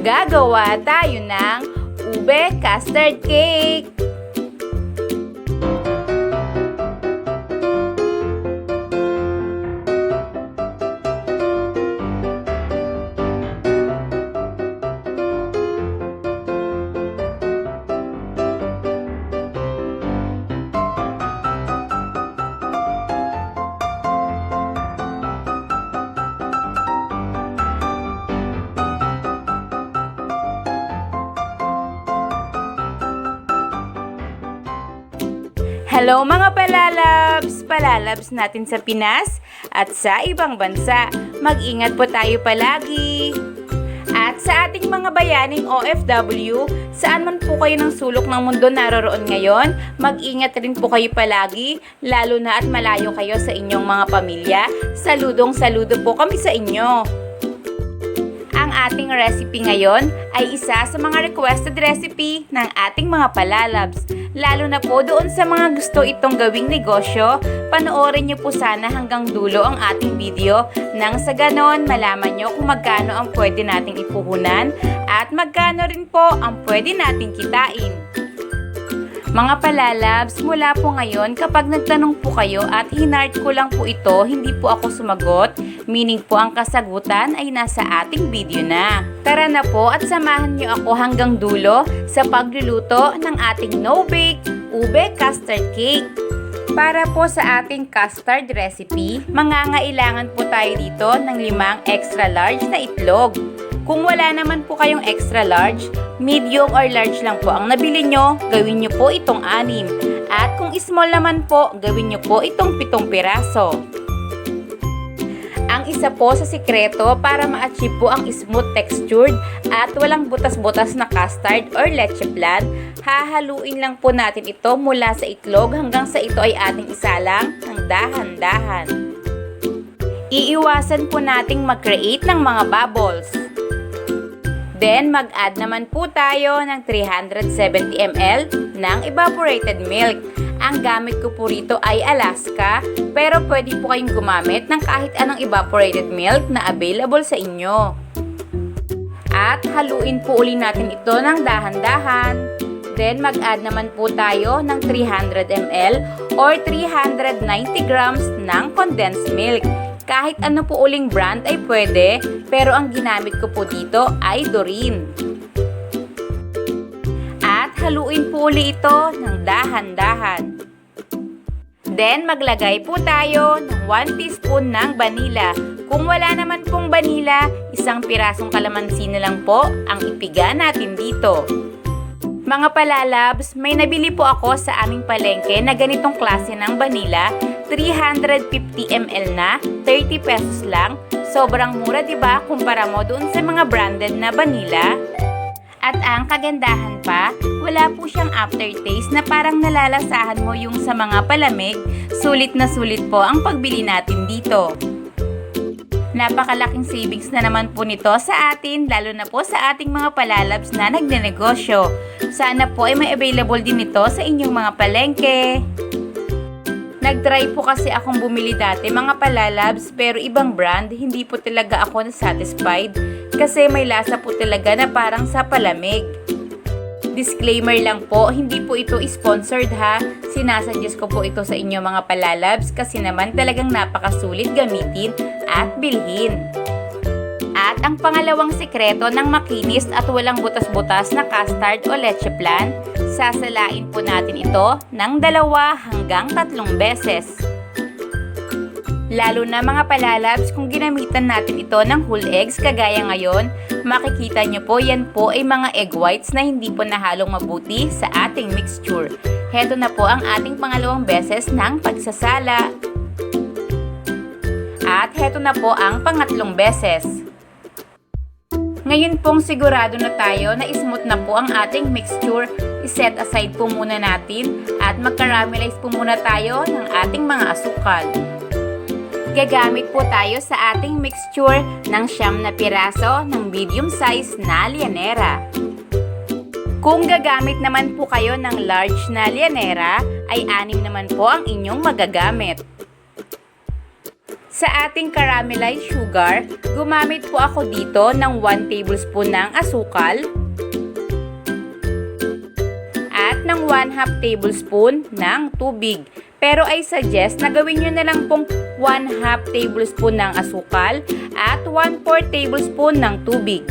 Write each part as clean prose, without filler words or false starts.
Gagawa tayo ng ube custard cake. Hello mga palalabs! Palalabs natin sa Pinas at sa ibang bansa. Mag-ingat po tayo palagi. At sa ating mga bayaning OFW, saan man po kayo ng sulok ng mundo naroroon ngayon, mag-ingat rin po kayo palagi, lalo na at malayo kayo sa inyong mga pamilya. Saludong-saludo po kami sa inyo. Ang ating recipe ngayon ay isa sa mga requested recipe ng ating mga palalabs. Lalo na po doon sa mga gusto itong gawing negosyo, panoorin nyo po sana hanggang dulo ang ating video nang sa ganon malaman nyo kung magkano ang pwede nating ipuhunan at magkano rin po ang pwede nating kitain. Mga palalabs, mula po ngayon kapag nagtanong po kayo at hinart ko lang po ito, hindi po ako sumagot, meaning po ang kasagutan ay nasa ating video na. Tara na po at samahan nyo ako hanggang dulo sa pagluluto ng ating no-bake ube custard cake. Para po sa ating custard recipe, mangangailangan po tayo dito ng 5 extra large na itlog. Kung wala naman po kayong extra large, medium or large lang po ang nabili nyo, gawin nyo po itong 6. At kung small naman po, gawin nyo po itong 7 piraso. Ang isa po sa sikreto para ma-achieve po ang smooth textured at walang butas-butas na custard or leche flan, hahaluin lang po natin ito mula sa itlog hanggang sa ito ay ating isalang ng dahan-dahan. Iiwasan po nating mag-create ng mga bubbles. Then, mag-add naman po tayo ng 370 ml ng evaporated milk. Ang gamit ko po rito ay Alaska, pero pwede po kayong gumamit ng kahit anong evaporated milk na available sa inyo. At haluin po uli natin ito ng dahan-dahan. Then, mag-add naman po tayo ng 300 ml or 390 grams ng condensed milk. Kahit ano po uling brand ay pwede, pero ang ginamit ko po dito ay Dorine. At haluin po uli ito ng dahan-dahan. Then maglagay po tayo ng 1 teaspoon ng vanilla. Kung wala naman pong vanilla, 1 pirasong kalamansi na lang po ang ipiga natin dito. Mga palalabs, may nabili po ako sa aming palengke na ganitong klase ng vanilla, 350 ml na, 30 pesos lang. Sobrang mura, 'di ba? Kumpara mo doon sa mga branded na vanilla. At ang kagandahan pa, wala po siyang aftertaste na parang nalalasahan mo yung sa mga palamig. Sulit na sulit po ang pagbili natin dito. Napakalaking savings na naman po nito sa atin, lalo na po sa ating mga palalabs na nagnenegosyo. Sana po ay may available din ito sa inyong mga palengke. Nag-try po kasi akong bumili dati mga palalabs, pero ibang brand, hindi po talaga ako na-satisfied kasi may lasa po talaga na parang sa palamig. Disclaimer lang po, hindi po ito sponsored ha. Sinasuggest ko po ito sa inyo mga palalabs kasi naman talagang napakasulit gamitin at bilhin. At ang pangalawang sikreto ng makinis at walang butas-butas na custard o leche flan, sasalain po natin ito ng 2 hanggang 3 beses. Lalo na mga palalabs kung ginamitan natin ito ng whole eggs kagaya ngayon, makikita nyo po yan po ay mga egg whites na hindi po nahalong mabuti sa ating mixture. Heto na po ang ating pangalawang beses ng pagsasala. At heto na po ang pangatlong beses. Ngayon pong sigurado na tayo na smooth na po ang ating mixture, iset aside po muna natin at mag-caramelize po muna tayo ng ating mga asukal. Gagamit po tayo sa ating mixture ng 9 na piraso ng medium size na llanera. Kung gagamit naman po kayo ng large na llanera, ay 6 naman po ang inyong magagamit. Sa ating caramelized sugar, gumamit po ako dito ng 1 tablespoon ng asukal at ng 1/2 tablespoon ng tubig. Pero I suggest na gawin nyo na lang pong 1/2 tablespoon ng asukal at 1/4 tablespoon ng tubig.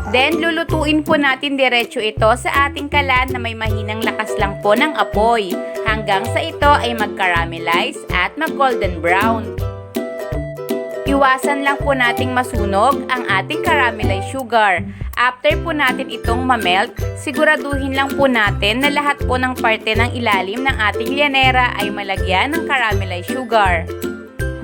Then, lulutuin po natin diretso ito sa ating kalan na may mahinang lakas lang po ng apoy hanggang sa ito ay mag-caramelize at mag-golden brown. Iwasan lang po nating masunog ang ating caramelized sugar. After po natin itong mamelt, siguraduhin lang po natin na lahat po ng parte ng ilalim ng ating lyanera ay malagyan ng caramelized sugar.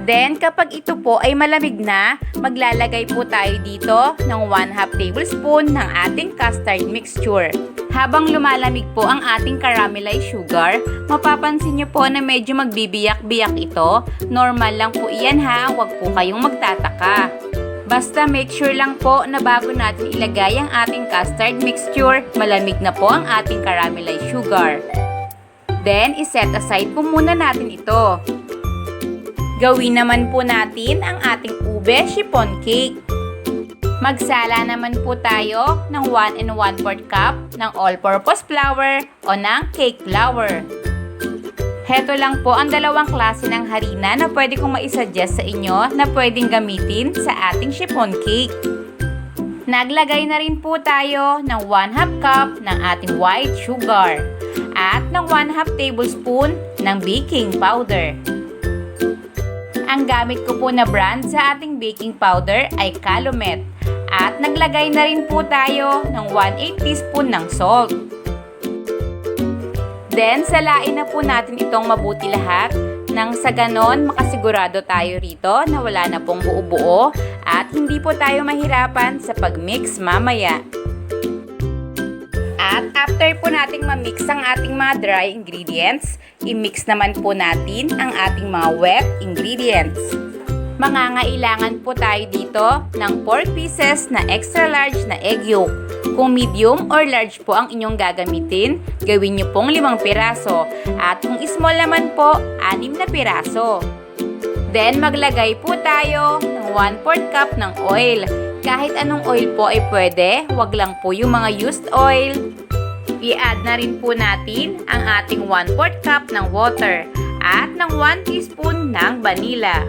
Then, kapag ito po ay malamig na, maglalagay po tayo dito ng 1/2 tablespoon ng ating custard mixture. Habang lumalamig po ang ating caramelized sugar, mapapansin nyo po na medyo magbibiyak-biyak ito. Normal lang po iyan ha, huwag po kayong magtataka. Basta make sure lang po na bago natin ilagay ang ating custard mixture, malamig na po ang ating caramelized sugar. Then, iset aside po muna natin ito. Gawin naman po natin ang ating ube chiffon cake. Magsala naman po tayo ng 1 1/4 cup ng all-purpose flour o ng cake flour. Heto lang po ang dalawang klase ng harina na pwede kong maisuggest sa inyo na pwedeng gamitin sa ating chiffon cake. Naglagay na rin po tayo ng 1/2 cup ng ating white sugar at ng 1/2 tablespoon ng baking powder. Ang gamit ko po na brand sa ating baking powder ay Calumet. At naglagay na rin po tayo ng 1/8 teaspoon ng salt. Then, salain na po natin itong mabuti lahat nang sa ganon makasigurado tayo rito na wala na pong buo-buo at hindi po tayo mahirapan sa pag-mix mamaya. At after po nating ma-mix ang ating mga dry ingredients, i-mix naman po natin ang ating mga wet ingredients. Mangangailangan po tayo dito ng 4 pieces na extra large na egg yolk. Kung medium or large po ang inyong gagamitin, gawin nyo pong 5 piraso. At kung small naman po, 6 na piraso. Then maglagay po tayo ng 1/4 cup ng oil. Kahit anong oil po ay pwede, wag lang po yung mga used oil. I-add na rin po natin ang ating 1/4 cup ng water at ng 1 teaspoon ng vanilla.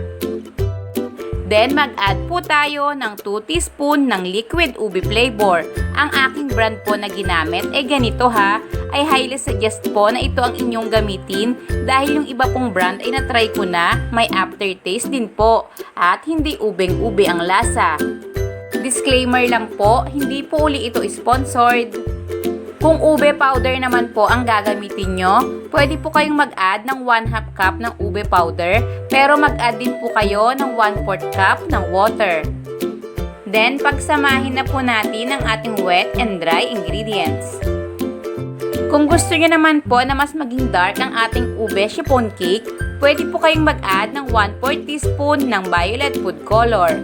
Then mag-add po tayo ng 2 teaspoon ng liquid ube flavor. Ang aking brand po na ginamit ay ganito ha, ay highly suggest po na ito ang inyong gamitin dahil yung iba pong brand ay na-try ko na, may aftertaste din po at hindi ubeng-ube ang lasa. Disclaimer lang po, hindi po uli ito sponsored. Kung ube powder naman po ang gagamitin nyo, pwede po kayong mag-add ng 1/2 cup ng ube powder, pero mag-add din po kayo ng 1/4 cup ng water. Then, pagsamahin na po natin ang ating wet and dry ingredients. Kung gusto nyo naman po na mas maging dark ang ating ube chiffon cake, pwede po kayong mag-add ng 1/4 teaspoon ng violet food color.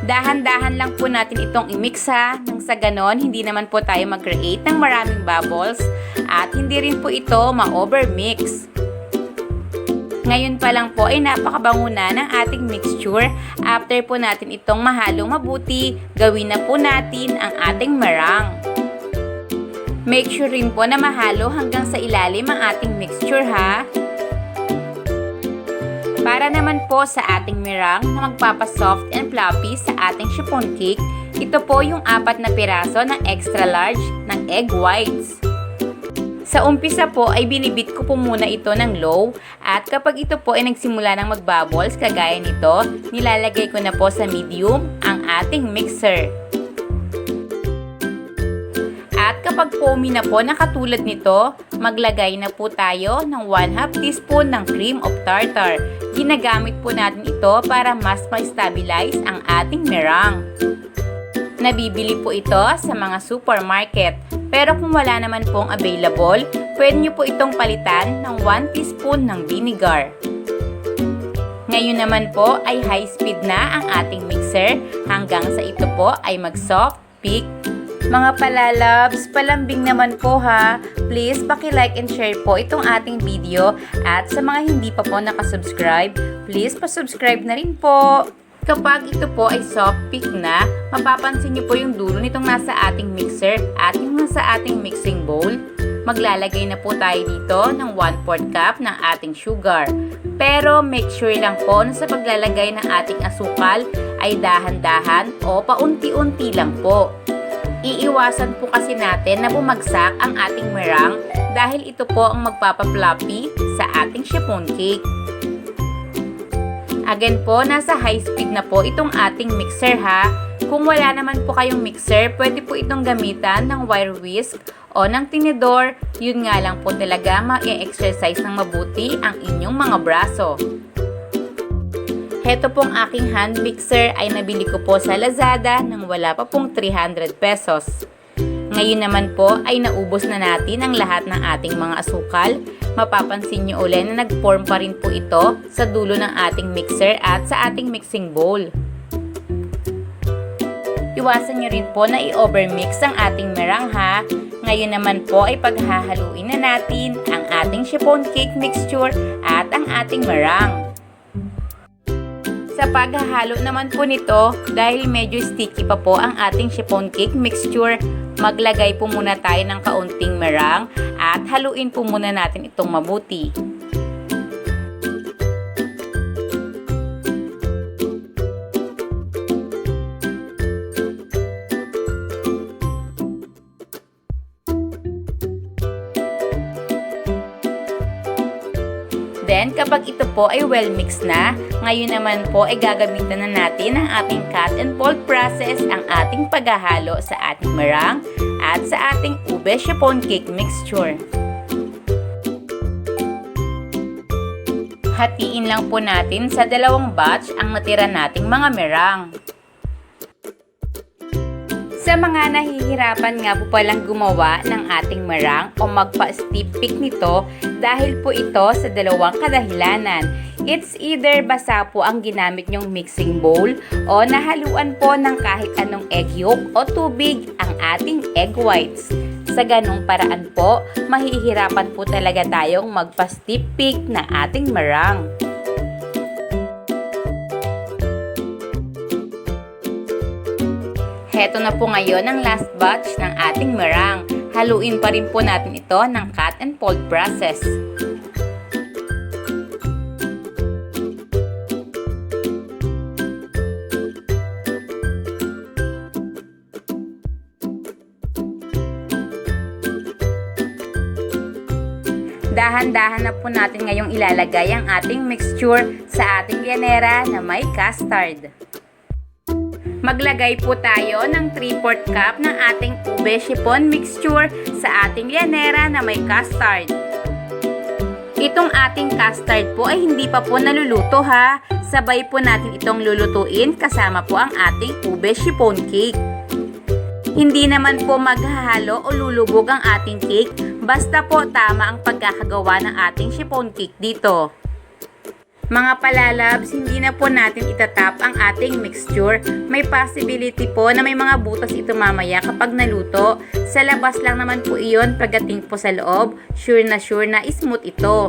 Dahan-dahan lang po natin itong i-mix ha, nang sa ganon hindi naman po tayo mag-create ng maraming bubbles at hindi rin po ito ma-overmix. Ngayon pa lang po ay napakabango na ng ating mixture. After po natin itong mahalong mabuti, gawin na po natin ang ating meringue. Make sure rin po na mahalo hanggang sa ilalim ang ating mixture ha. Para naman po sa ating meringue na magpapasoft and fluffy sa ating chiffon cake, ito po yung 4 na piraso ng extra large ng egg whites. Sa umpisa po ay binibit ko po muna ito ng low at kapag ito po ay nagsimula ng magbubbles kagaya nito, nilalagay ko na po sa medium ang ating mixer. At kapag foamy na po na katulad nito, maglagay na po tayo ng 1/2 teaspoon ng cream of tartar. Ginagamit po natin ito para mas ma-stabilize ang ating meringue. Nabibili po ito sa mga supermarket. Pero kung wala naman pong available, pwede nyo po itong palitan ng 1 teaspoon ng vinegar. Ngayon naman po ay high speed na ang ating mixer hanggang sa ito po ay mag-soft peak. Mga palalabs, palambing naman po ha. Please paki-like and share po itong ating video at sa mga hindi pa po nakasubscribe, please pa-subscribe na rin po. Kapag ito po ay soft peak na, mapapansin niyo po yung dulo nitong nasa ating mixer at yung nasa ating mixing bowl. Maglalagay na po tayo dito ng 1/4 cup ng ating sugar. Pero make sure lang po na sa paglalagay ng ating asukal ay dahan-dahan o paunti-unti lang po. Iiwasan po kasi natin na bumagsak ang ating meringue dahil ito po ang magpapa-fluffy sa ating chiffon cake. Again po, nasa high speed na po itong ating mixer ha. Kung wala naman po kayong mixer, pwede po itong gamitan ng wire whisk o ng tinidor. Yun nga lang po talaga ma-exercise ng mabuti ang inyong mga braso. Heto pong aking hand mixer ay nabili ko po sa Lazada nang wala pa pong 300 pesos. Ngayon naman po ay naubos na natin ang lahat ng ating mga asukal. Mapapansin nyo ulit na nag-form pa rin po ito sa dulo ng ating mixer at sa ating mixing bowl. Iwasan nyo rin po na i-overmix ang ating meringue ha. Ngayon naman po ay paghahaluin na natin ang ating chiffon cake mixture at ang ating meringue. Sa paghahalo naman po nito, dahil medyo sticky pa po ang ating chiffon cake mixture, maglagay po muna tayo ng kaunting meringue at haluin po muna natin itong mabuti. Then, kapag ito po ay well mixed na, ngayon naman po ay gagamitan na natin ang ating cut and fold process, ang ating paghahalo sa ating meringue at sa ating ube chiffon cake mixture. Hatiin lang po natin sa dalawang batch ang natira nating mga meringue. Sa mga nahihirapan nga po palang gumawa ng ating meringue o magpa-steep peak nito dahil po ito sa dalawang kadahilanan. It's either basa po ang ginamit nyong mixing bowl o nahaluan po ng kahit anong egg yolk o tubig ang ating egg whites. Sa ganong paraan po, mahihirapan po talaga tayong magpa-steep peak na ating meringue. Heto na po ngayon ang last batch ng ating meringue. Haluin pa rin po natin ito ng cut and fold process. Dahan-dahan na po natin ngayong ilalagay ang ating mixture sa ating llanera na may custard. Maglagay po tayo ng 3/4 cup ng ating ube chiffon mixture sa ating llanera na may custard. Itong ating custard po ay hindi pa po naluluto ha. Sabay po natin itong lulutuin kasama po ang ating ube chiffon cake. Hindi naman po maghahalo o lulubog ang ating cake, basta po tama ang pagkakagawa ng ating chiffon cake dito. Mga palalabs, hindi na po natin itatap ang ating mixture. May possibility po na may mga butas ito mamaya kapag naluto. Sa labas lang naman po iyon, pagdating po sa loob, sure na smooth ito.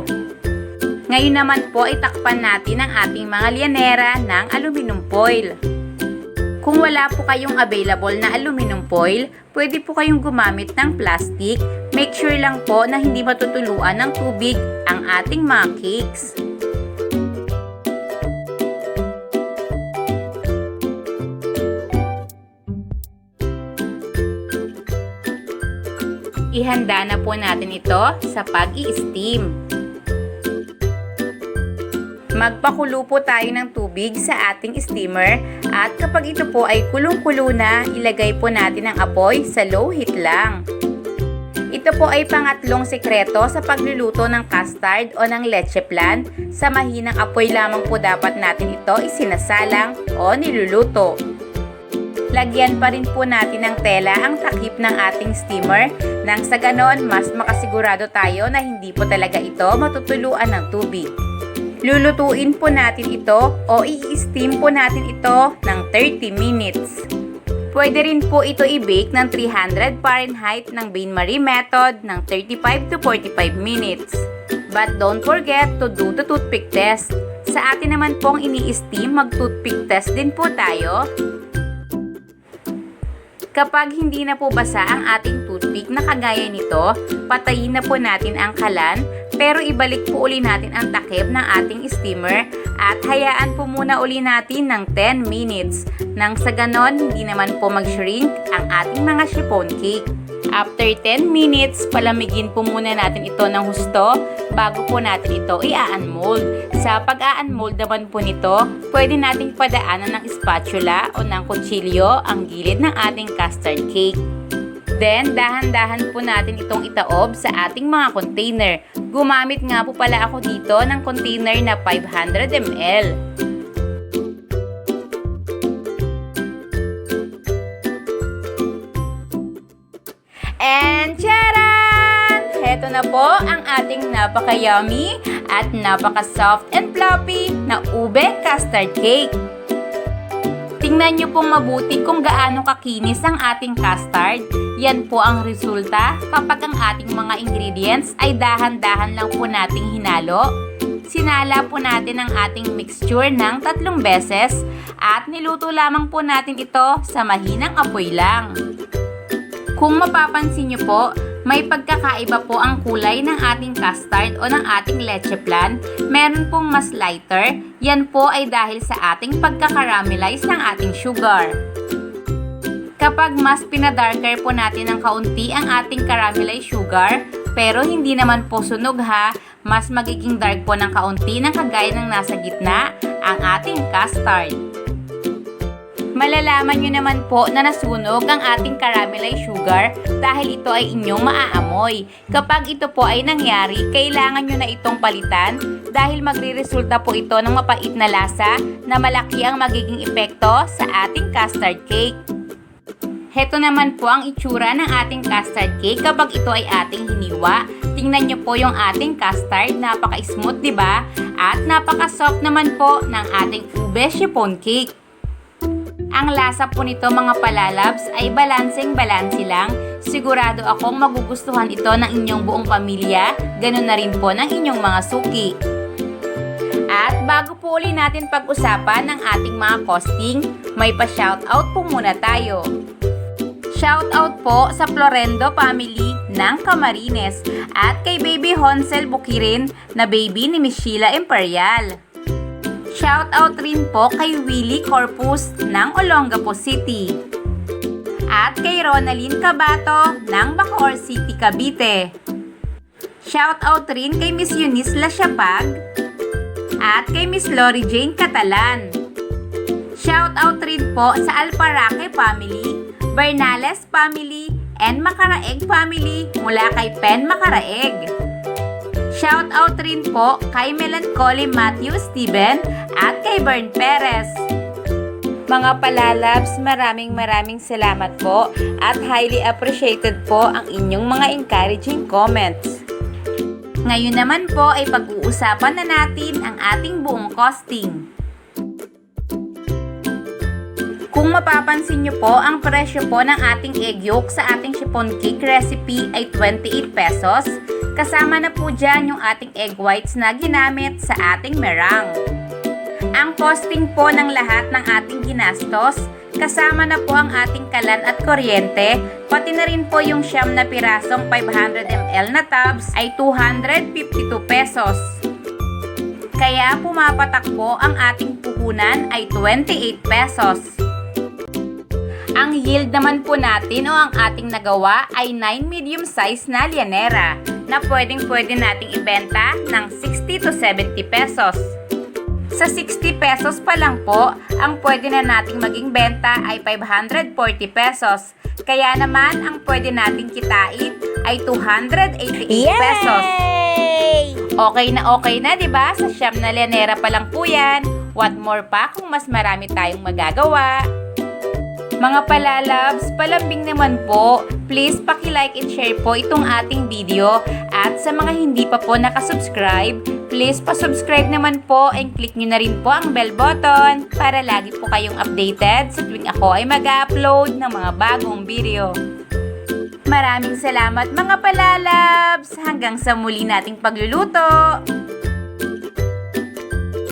Ngayon naman po, itakpan natin ang ating mga llanera ng aluminum foil. Kung wala po kayong available na aluminum foil, pwede po kayong gumamit ng plastic. Make sure lang po na hindi matutuluan ng tubig ang ating mga cakes. Ihanda na po natin ito sa pag-i-steam. Magpakulo po tayo ng tubig sa ating steamer at kapag ito po ay kulong-kulo na, ilagay po natin ang apoy sa low heat lang. Ito po ay pangatlong sekreto sa pagluluto ng custard o ng leche flan. Sa mahinang apoy lamang po dapat natin ito isinasalang o niluluto. Lagyan pa rin po natin ng tela ang takip ng ating steamer nang sa ganon mas makasigurado tayo na hindi po talaga ito matutuluan ng tubig. Lulutuin po natin ito o i-steam po natin ito ng 30 minutes. Pwede rin po ito i-bake ng 300 Fahrenheit ng bain-marie method ng 35 to 45 minutes. But don't forget to do the toothpick test. Sa atin naman pong ini-steam, mag-toothpick test din po tayo. Kapag hindi na po basa ang ating toothpick na kagaya nito, patayin na po natin ang kalan, pero ibalik po uli natin ang takip ng ating steamer at hayaan po muna uli natin ng 10 minutes nang sa ganon hindi naman po mag-shrink ang ating mga chiffon cake. After 10 minutes, palamigin po muna natin ito ng husto bago po natin ito i-unmold. Sa pag-unmold naman po nito, pwede nating padaanan ng spatula o ng kutsilyo ang gilid ng ating custard cake. Then, dahan-dahan po natin itong itaob sa ating mga container. Gumamit nga po pala ako dito ng container na 500 ml. And charan! Heto na po ang ating napaka-yummy at napaka-soft and fluffy na ube custard cake. Tingnan nyo pong mabuti kung gaano kakinis ang ating custard. Yan po ang resulta kapag ang ating mga ingredients ay dahan-dahan lang po nating hinalo. Sinala po natin ang ating mixture ng 3 beses at niluto lamang po natin ito sa mahinang apoy lang. Kung mapapansin nyo po, may pagkakaiba po ang kulay ng ating custard o ng ating leche flan. Meron pong mas lighter. Yan po ay dahil sa ating pagkakaramelize ng ating sugar. Kapag mas pinadarker po natin ng kaunti ang ating caramelized sugar, pero hindi naman po sunog ha, mas magiging dark po ng kaunti ng kagaya ng nasa gitna ang ating custard. Malalaman nyo naman po na nasunog ang ating caramelized sugar dahil ito ay inyong maaamoy. Kapag ito po ay nangyari, kailangan nyo na itong palitan dahil magre-resulta po ito ng mapait na lasa na malaki ang magiging epekto sa ating custard cake. Heto naman po ang itsura ng ating custard cake kapag ito ay ating hiniwa. Tingnan nyo po yung ating custard, napaka-smooth diba? At napaka-soft naman po ng ating ube chiffon cake. Ang lasa po nito mga palalabs ay balanseng-balansi lang. Sigurado akong magugustuhan ito ng inyong buong pamilya, ganun na rin po ng inyong mga suki. At bago po uli natin pag-usapan ng ating mga costing, may pa-shoutout po muna tayo. Shoutout po sa Florendo family ng Camarines at kay Baby Honsel Bukirin na baby ni Miss Sheila Imperial. Shoutout rin po kay Willie Corpus ng Olongapo City. At kay Ronalyn Cabato ng Bacoor City, Cavite. Shoutout rin kay Miss Eunice Lasiapag at kay Miss Lori Jane Catalan. Shoutout rin po sa Alparaque family, Bernales family, and Macaraeg family mula kay Pen Macaraeg. Shoutout rin po kay Melancholy Matthew Steven at kay Bern Perez. Mga palalabs, maraming salamat po at highly appreciated po ang inyong mga encouraging comments. Ngayon naman po ay pag-uusapan na natin ang ating buong costing. Kung mapapansin nyo po, ang presyo po ng ating egg yolk sa ating chiffon cake recipe ay 28 pesos. Kasama na po dyan yung ating egg whites na ginamit sa ating meringue. Ang costing po ng lahat ng ating ginastos, kasama na po ang ating kalan at kuryente, pati na rin po yung siyam na pirasong 500 ml na tubs ay 252 pesos. Kaya pumapatak po ang ating puhunan ay 28 pesos. Ang yield naman po natin o ang ating nagawa ay 9 medium size na lianera na pwedeng-pwede nating ibenta ng 60 to 70 pesos. Sa 60 pesos pa lang po, ang pwede na nating maging benta ay 540 pesos. Kaya naman, ang pwede nating kitain ay 288 pesos. Okay na, diba? Sa siyam na lianera pa lang po yan. What more pa kung mas marami tayong magagawa? Mga palalabs, palambing naman po, please paki-like and share po itong ating video at sa mga hindi pa po nakasubscribe, Please pa-subscribe naman po and click nyo na rin po ang bell button para lagi po kayong updated sa tuwing ako ay mag-upload ng mga bagong video. Maraming salamat mga palalabs! Hanggang sa muli nating pagluluto!